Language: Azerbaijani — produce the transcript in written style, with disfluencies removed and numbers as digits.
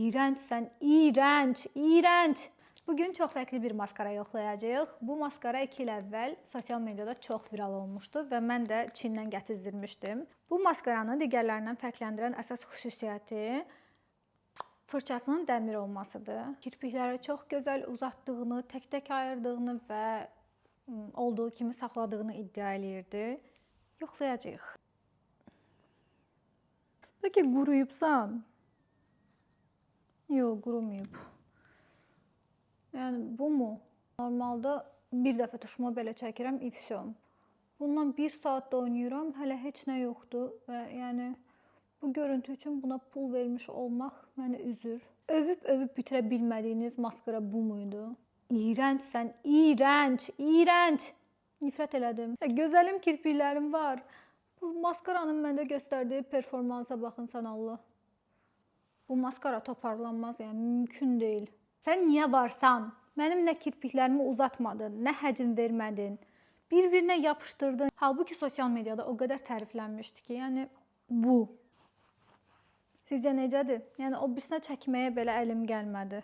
İğrəncsən, iğrənc, iğrənc. Bugün çox fərqli bir maskara yoxlayacağıq. Bu maskara 2 il əvvəl sosial mediada çox viral olmuşdu və mən də Çindən gətizdirmişdim. Bu maskaranı digərlərindən fərqləndirən əsas xüsusiyyəti fırçasının dəmir olmasıdır. Kirpikləri çox gözəl uzatdığını, tək-tək ayırdığını və olduğu kimi saxladığını iddia eləyirdi. Yoxlayacağıq. Bəlkə quruyubsan? Yox, qurumuyub. Yəni bu mu? Normalda bir dəfə tuşuma belə çəkirəm, ifşom. Bundan 1 saat da oynayıram, hələ heç nə yoxdur və yəni bu görüntü üçün buna pul vermiş olmaq məni üzür. Övüb bitirə bilmədiyiniz maskara bu muydu? İğrəncsən, iğrənc, iğrənc. Nifrət elədim. Gözəlim kirpiklərim var. Bu maskaranın məndə göstərdiyi performansa baxın sən Allah. Bu maskara toparlanmaz, yəni mümkün deyil. Sən niyə varsan? Mənim nə kirpiklərimi uzatmadın, nə həcm vermədin. Bir-birinə yapışdırdın. Halbuki sosial mediada o qədər təriflənmişdi ki, yəni bu. Sizcə necədir? Yəni o birisinə çəkməyə belə əlim gəlmədi.